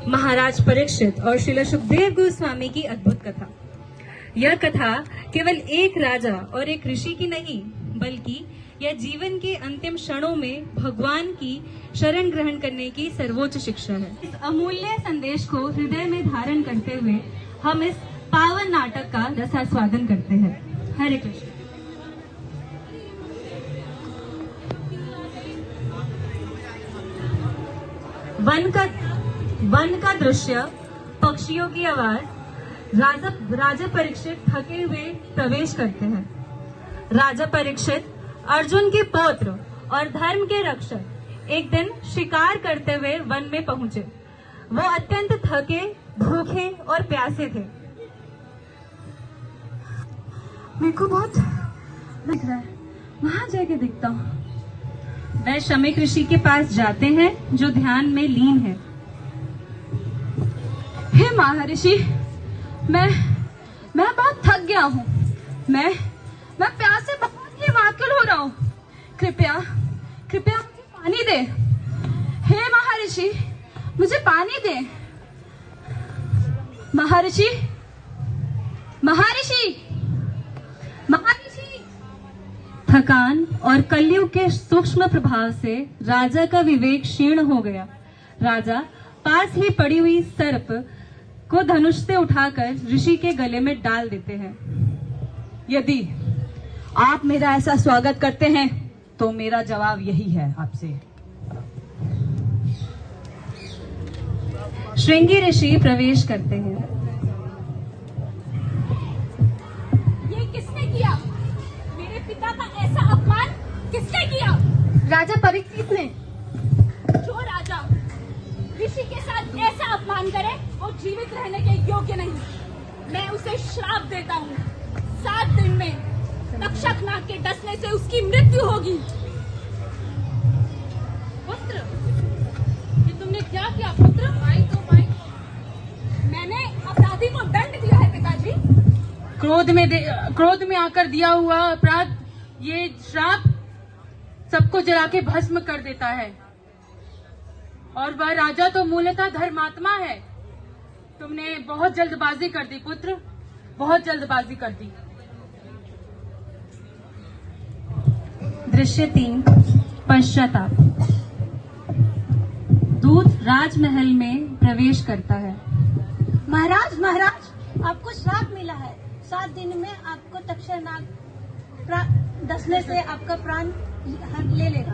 महाराज परीक्षित और श्रील सुखदेव गोस्वामी की अद्भुत कथा। यह कथा केवल एक राजा और एक ऋषि की नहीं, बल्कि यह जीवन के अंतिम क्षणों में भगवान की शरण ग्रहण करने की सर्वोच्च शिक्षा है। इस अमूल्य संदेश को हृदय में धारण करते हुए हम इस पावन नाटक का रसास्वादन करते हैं। हरे कृष्ण। वन का दृश्य, पक्षियों की आवाज। राजा परीक्षित थके हुए प्रवेश करते हैं। राजा परीक्षित, अर्जुन के पौत्र और धर्म के रक्षक, एक दिन शिकार करते हुए वन में पहुंचे। वो अत्यंत थके, भूखे और प्यासे थे। मेरे को बहुत लग रहा है, वहां जाके देखता हूँ। वह शमीक ऋषि के पास जाते हैं जो ध्यान में लीन है। हे महर्षि, मैं बहुत थक गया हूँ। मैं प्यास से बहुत ही व्याकुल हो रहा हूँ। कृपया मुझे पानी दे। हे महर्षि, मुझे पानी दे। महर्षि। थकान और कलयुग के सूक्ष्म प्रभाव से राजा का विवेक क्षीण हो गया। राजा पास ही पड़ी हुई सर्प को धनुष से उठाकर ऋषि के गले में डाल देते हैं। यदि आप मेरा ऐसा स्वागत करते हैं तो मेरा जवाब यही है आपसे। श्रृंगी ऋषि प्रवेश करते हैं। ये किसने किया? मेरे पिता का ऐसा अपमान किसने किया? राजा परीक्षित ने। जो राजा ऋषि के साथ ऐसा अपमान करे वो जीवित रहने के योग्य नहीं। मैं उसे श्राप देता हूँ। 7 दिन में तक्षक नाग के डसने से उसकी मृत्यु होगी। पुत्र, ये तुमने क्या किया पुत्र? मैंने अपराधी को दंड दिया है पिताजी। क्रोध में आकर दिया हुआ अपराध, ये श्राप सबको जला के भस्म कर देता है। और वह राजा तो मूलतः धर्मात्मा है। तुमने बहुत जल्दबाजी कर दी पुत्र, बहुत जल्दबाजी कर दी। दृश्य 3, पश्चाताप। दूत राजमहल में प्रवेश करता है। महाराज, आपको श्राप मिला है। 7 दिन में आपको तक्षक नाग डसने से आपका प्राण ले लेगा।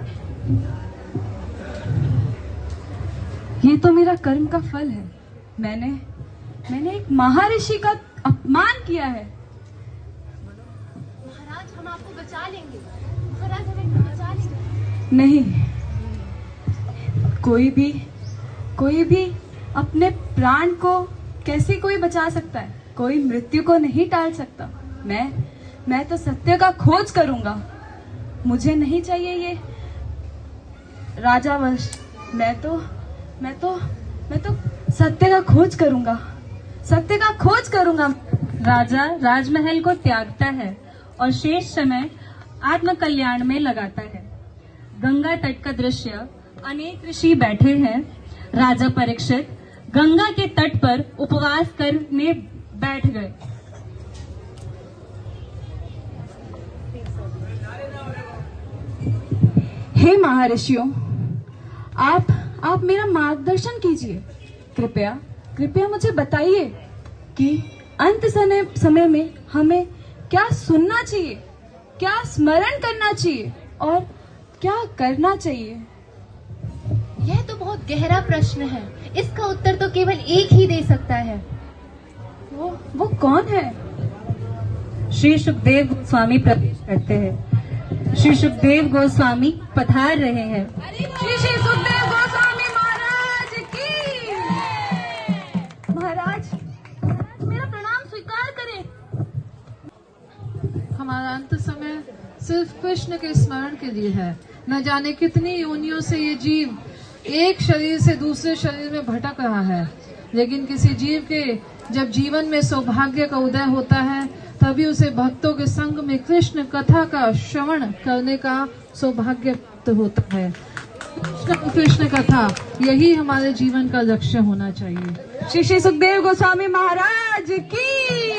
ये तो मेरा कर्म का फल है। मैंने एक महर्षि का अपमान किया है। महाराज, हम आपको बचा लेंगे। महाराज, हमें बचा लेंगे। नहीं, कोई भी अपने प्राण को कैसे कोई बचा सकता है? कोई मृत्यु को नहीं टाल सकता। मैं तो सत्य का खोज करूंगा। मुझे नहीं चाहिए ये राजावंश। मैं तो सत्य का खोज करूंगा। राजा राजमहल को त्यागता है और शेष समय आत्म कल्याण में लगाता है। गंगा तट का दृश्य। अनेक ऋषि बैठे हैं। राजा परीक्षित गंगा के तट पर उपवास करने बैठ गए। हे महर्षियों, आप मेरा मार्गदर्शन कीजिए। कृपया मुझे बताइए कि अंत समय में हमें क्या सुनना चाहिए, क्या स्मरण करना चाहिए और क्या करना चाहिए। यह तो बहुत गहरा प्रश्न है। इसका उत्तर तो केवल एक ही दे सकता है। वो कौन है? श्री सुखदेव गोस्वामी प्रवेश करते हैं। श्री सुखदेव गोस्वामी पधार रहे हैं। श्री सुखदेव गोस्वामी महाराज की। महाराज, मेरा प्रणाम स्वीकार करें। हमारा अंत समय सिर्फ कृष्ण के स्मरण के लिए है। न जाने कितनी योनियों से ये जीव एक शरीर से दूसरे शरीर में भटक रहा है, लेकिन किसी जीव के जब जीवन में सौभाग्य का उदय होता है तभी उसे भक्तों के संग में कृष्ण कथा का श्रवण करने का सौभाग्य प्राप्त होता है। कृष्ण कथा, यही हमारे जीवन का लक्ष्य होना चाहिए। श्री श्री सुखदेव गोस्वामी महाराज की